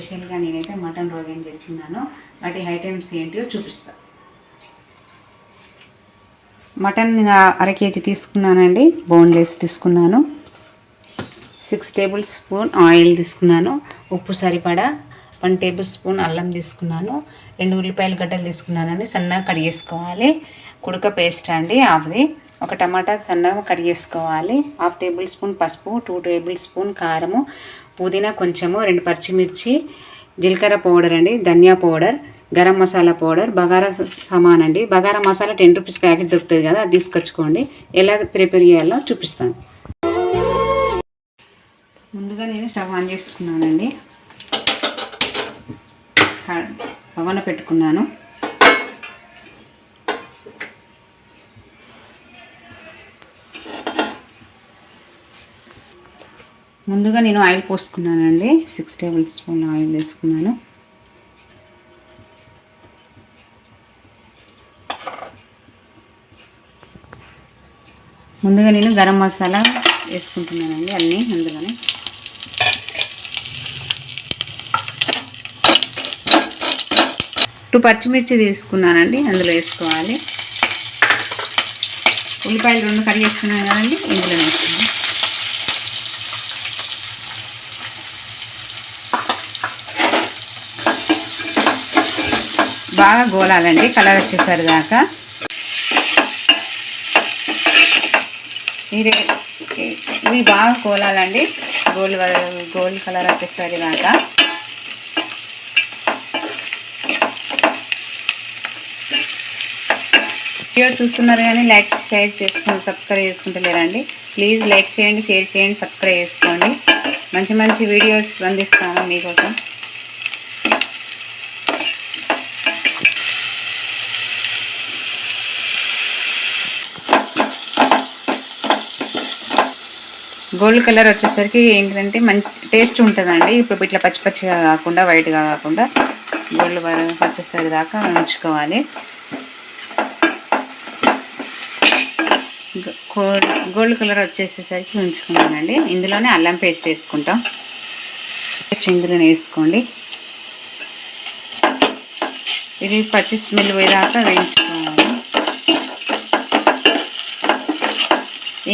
స్పెషల్గా నేనైతే mutton Rogan చేస్తున్నాను. వాటి ఐటమ్స్ ఏంటియో చూపిస్తాను. మటన్ 1/2 kg తీసుకున్నానండి. బోన్లెస్ తీసుకున్నాను. 6 టేబుల్ స్పూన్ ఆయిల్ తీసుకున్నాను. ఉప్పు సరిపడా. 1 టేబుల్ స్పూన్ అల్లం తీసుకున్నాను. 2 ఉల్లిపాయల గడ్డలు తీసుకున్నానండి. సన్నగా కట్ చేసుకోవాలి. కుడక పేస్ట్ అండి అది. 1 టమాటా సన్నగా కట్ చేసుకోవాలి. 1/2 టేబుల్ స్పూన్ పసుపు, 2 టేబుల్ స్పూన్ కారము, పుదీనా కొంచెము, 2 పచ్చిమిర్చి, జీలకర్ర పౌడర్ అండి, ధనియా పౌడర్, గరం మసాలా పౌడర్, బగారా సామాన్ అండి. బగారా మసాలా 10 రూపీస్ ప్యాకెట్ దొరుకుతుంది కదా, అది తీసుకొచ్చుకోండి. ఎలా ప్రిపేర్ చేయాలో చూపిస్తాను. ముందుగా నేను స్టవ్ ఆన్ చేసుకున్నానండి. పగన పెట్టుకున్నాను. ముందుగా నేను ఆయిల్ పోసుకున్నానండి. 6 టేబుల్ స్పూన్ ఆయిల్ వేసుకున్నాను. ముందుగా నేను గరం మసాలా వేసుకుంటున్నానండి అన్నీ అందులోనే. పచ్చిమిర్చి తీసుకున్నానండి, అందులో వేసుకోవాలి. ఉల్లిపాయలు 2 కట్ చేసుకున్నాను కదండి, ఇందులో వేసుకున్నాను. బాగా గోలాలండి, కలర్ వచ్చేసరి దాకా. ఇవి బాగా గోలాలండి, గోల్డ్ కలర్ వచ్చేసరి దాకా. వీడియో చూస్తున్నారు కానీ లైక్ షేర్ చేసుకుని సబ్స్క్రైబ్ చేసుకుంటలేరండి. ప్లీజ్ లైక్ చేయండి, షేర్ చేయండి, సబ్స్క్రైబ్ చేసుకోండి. మంచి మంచి వీడియోస్ అందిస్తాను మీకోసం. గోల్డ్ కలర్ వచ్చేసరికి ఏంటంటే మంచి టేస్ట్ ఉంటుందండి. ఇప్పుడు ఇట్లా పచ్చి పచ్చిగా కాకుండా, వైట్గా కాకుండా గోల్డ్ వచ్చేసరి దాకా ఉంచుకోవాలి. గోల్డ్ కలర్ వచ్చేసేసరికి ఉంచుకున్నానండి. ఇందులోనే అల్లం పేస్ట్ వేసుకుంటాం. పేస్ట్ ఇందులోనే వేసుకోండి. ఇది పచ్చి స్మెల్ పోయేదాకా వేయించుకోవాలి.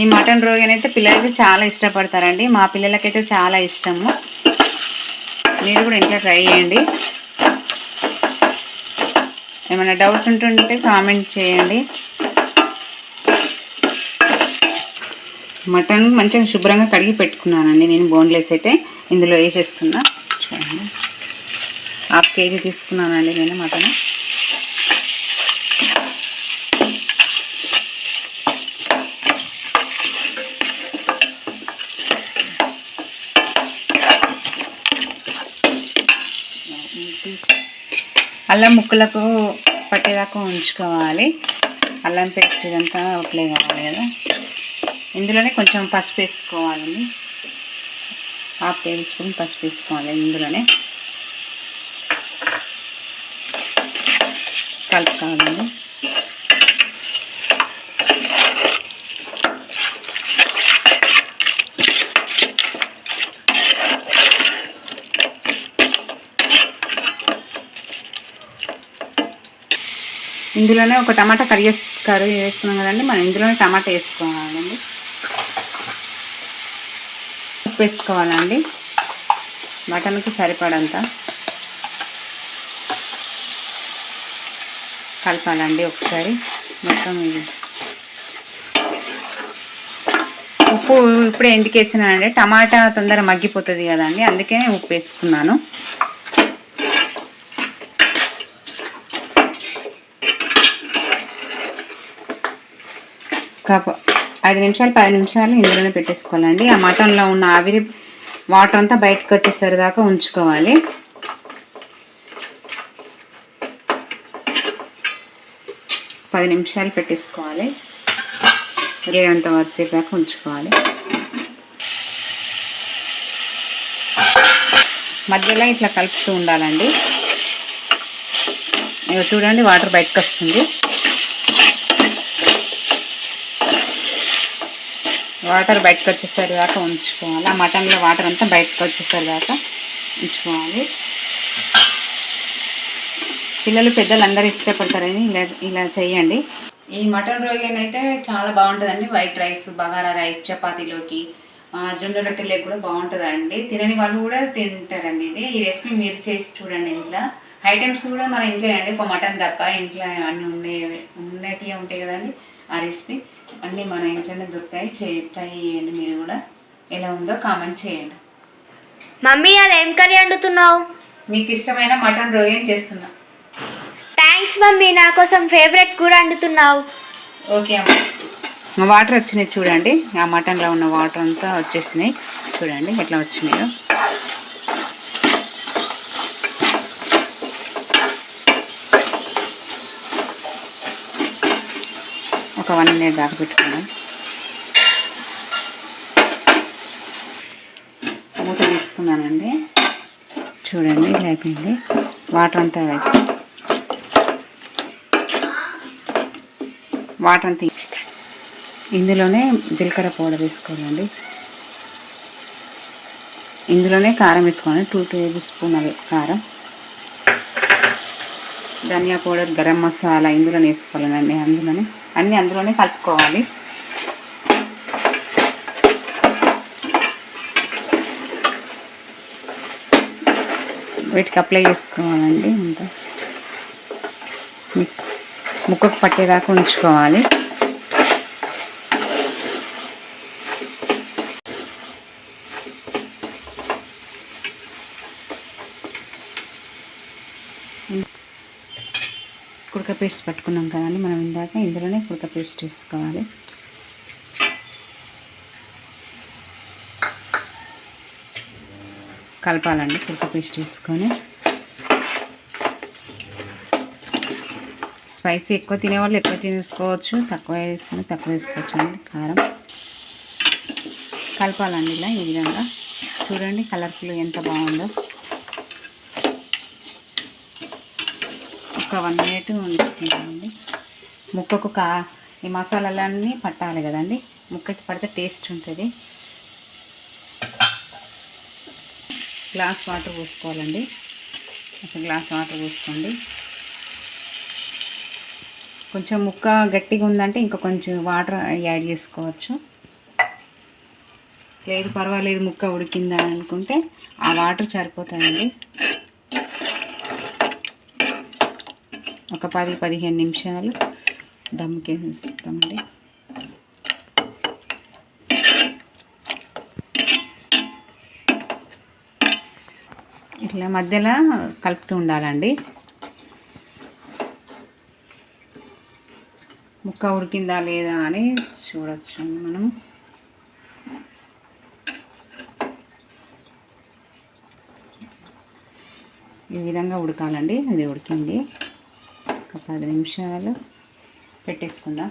ఈ మటన్ రోగన్ అయితే పిల్లలైతే చాలా ఇష్టపడతారండి. మా పిల్లలకైతే చాలా ఇష్టము. మీరు కూడా ఇంట్లో ట్రై చేయండి. ఏమైనా డౌట్స్ ఉంటుంటే కామెంట్ చేయండి. మటన్ మంచిగా శుభ్రంగా కడిగి పెట్టుకున్నానండి నేను. బోన్లెస్ అయితే ఇందులో వేసేస్తున్నా. చూడండి, 1/2 kg తీసుకున్నానండి నేను మటన్. అల్లం ముక్కలకు పట్టేదాకా ఉంచుకోవాలి. అల్లం పేస్ట్ ఇదంతా అప్లై కావాలి కదా. ఇందులోనే కొంచెం పసుపు వేసుకోవాలండి. 1/2 టేబుల్ స్పూన్ పసుపు వేసుకోవాలి. ఇందులోనే కలుపుకోవాలండి. ఇందులోనే 1 టమాటా కర్రీ వేసుకున్నాం కదండి, మనం ఇందులోనే టమాటా వేసుకోవాలండి. ఉప్పు వేసుకోవాలండి మటన్కి సరిపడంత. కలపాలండి ఒకసారి మొత్తం. ఇది ఉప్పు ఇప్పుడే ఎందుకు వేసినానంటే టమాటా తొందరగా మగ్గిపోతుంది కదండి, అందుకే ఉప్పు వేసుకున్నాను. ఒక 5 నిమిషాలు 10 నిమిషాలు ఇందులోనే పెట్టేసుకోవాలండి. ఆ మటన్లో ఉన్న ఆవిరి వాటర్ అంతా బయటకు వచ్చేసరి దాకా ఉంచుకోవాలి. ఒక 10 నిమిషాలు పెట్టేసుకోవాలి. అంత వరసే దాకా ఉంచుకోవాలి. మధ్యలో ఇట్లా కలుపుతూ ఉండాలండి. ఇక చూడండి, వాటర్ బయటకు వస్తుంది. వాటర్ బయటకు వచ్చేసరి దాకా ఉంచుకోవాలి. ఆ మటన్లో వాటర్ అంతా బయటకు వచ్చేసరి దాకా ఉంచుకోవాలి. పిల్లలు పెద్దలు అందరూ ఇష్టపడతారని ఇలా చేయండి. ఈ మటన్ రోగన్ అయితే చాలా బాగుంటుందండి. వైట్ రైస్, బగారా రైస్, చపాతీలోకి, జొన్న రొట్టెలకు కూడా బాగుంటుందండి. తినని వాళ్ళు కూడా తింటారండి. ఈ రెసిపీ మీరు చేసి చూడండి. ఇంట్లో ఐటమ్స్ కూడా మన ఇంట్లో అండి, ఒక మటన్ తప్ప ఇంట్లో అన్నీ ఉండేటివి ఉంటాయి కదండి. ఆ రెసిపీ అన్నీ మన ఇంట్లోనే దొరుకుతాయి. ట్రై చేయండి. మీరు కూడా ఎలా ఉందో కామెంట్ చేయండి. మమ్మీ అది ఏం కర్రీ వండుతున్నావు? మీకు ఇష్టమైన మటన్ రోగన్ చేస్తున్నా. థ్యాంక్స్ మమ్మీ, నా కోసం ఫేవరెట్ కూర వండుతున్నావు. ఓకే అమ్మ. వాటర్ వచ్చినాయి చూడండి. ఆ మటన్లో ఉన్న వాటర్ అంతా వచ్చేసినాయి చూడండి ఎట్లా వచ్చినాయో. ఒక 1 minute దాకా పెట్టుకున్నాం. మూత తీసుకున్నానండి. చూడండి ఇలా అయిపోయింది. వాటర్ అంతా ఇందులోనే జీలకర్ర పౌడర్ వేసుకోవాలండి. ఇందులోనే కారం వేసుకోవాలి. 2 టేబుల్ స్పూన్ కారం, ధనియా పౌడర్, గరం మసాలా ఇందులోనే వేసుకోవాలండి. అందులోనే కలుపుకోవాలి. వీటికి అప్లై చేసుకోవాలండి. అంతా ముక్కకు పట్టేదాకా ఉంచుకోవాలి. కుడక పేస్ట్ పట్టుకున్నాం కదండి మనం ఇందాక, ఇందులోనే కుడక పేస్ట్ వేసుకోవాలి. కలపాలండి. కుడక పేస్ట్ వేసుకొని, స్పైసీ ఎక్కువ తినేవాళ్ళు ఎక్కువ తీసుకోవచ్చు, తక్కువ వేసుకొని తక్కువ వేసుకోవచ్చు అండి. కారం కలపాలండి ఇలా ఈ విధంగా. చూడండి కలర్ఫుల్ ఎంత బాగుందో. ఒక 1 minute ఉంచుకుంటామండి. ముక్కకు ఈ మసాలాలన్నీ పట్టాలి కదండి. ముక్కకి పడితే టేస్ట్ ఉంటుంది. గ్లాస్ వాటర్ పోసుకోవాలండి. ఒక గ్లాస్ వాటర్ పోసుకోండి. కొంచెం ముక్క గట్టిగా ఉందంటే ఇంకా కొంచెం వాటర్ యాడ్ చేసుకోవచ్చు. లేదు పర్వాలేదు ముక్క ఉడికిందా అనుకుంటే ఆ వాటర్ సరిపోతాయండి. ఒక 10-15 నిమిషాలు దమ్ముకి వేస్తామండి. ఇట్లా మధ్యలో కలుపుతూ ఉండాలండి. ముక్క ఉడికిందా లేదా అని చూడొచ్చు మనం. ఈ విధంగా ఉడకాలండి. అది ఉడికింది. ఒక 10 నిమిషాలు పెట్టేసుకుందాం.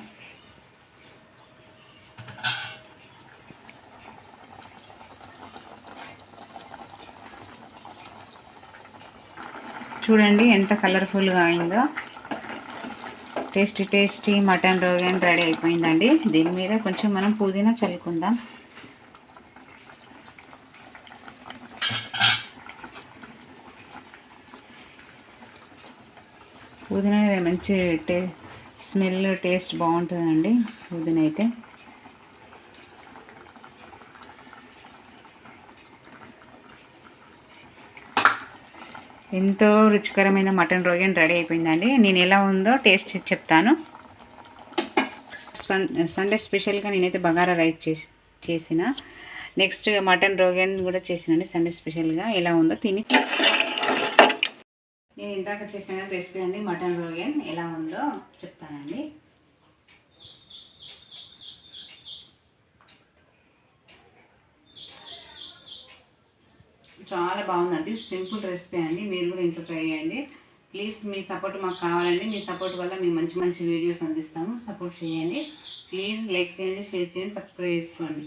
చూడండి ఎంత కలర్ఫుల్గా అయిందో. టేస్టీ మటన్ రోగన్ రెడీ అయిపోయిందండి. దీని మీద కొంచెం మనం పుదీనా చల్లుకుందాం. పుదీనా మంచి స్మెల్ టేస్ట్ బాగుంటుందండి. పుదీనా అయితే ఎంతో రుచికరమైన మటన్ రోగన్ రెడీ అయిపోయిందండి. నేను ఎలా ఉందో టేస్ట్ చెప్తాను. సండే స్పెషల్గా నేనైతే బగారా రైస్ చేసిన. నెక్స్ట్ మటన్ రోగన్ కూడా చేసినండి సండే స్పెషల్గా. ఎలా ఉందో తిని నేను ఇందాక చేసిన రెసిపీ అండి. మటన్ రోగన్ ఎలా ఉందో చెప్తానండి. చాలా బాగుందండి. సింపుల్ రెసిపీ అండి. మీరు కూడా ఇంట్లో ట్రై చేయండి. ప్లీజ్ మీ సపోర్ట్ మాకు కావాలండి. మీ సపోర్ట్ వల్ల మేము మంచి వీడియోస్ అందిస్తాము. సపోర్ట్ చేయండి. ప్లీజ్ లైక్ చేయండి, షేర్ చేయండి, సబ్స్క్రైబ్ చేసుకోండి.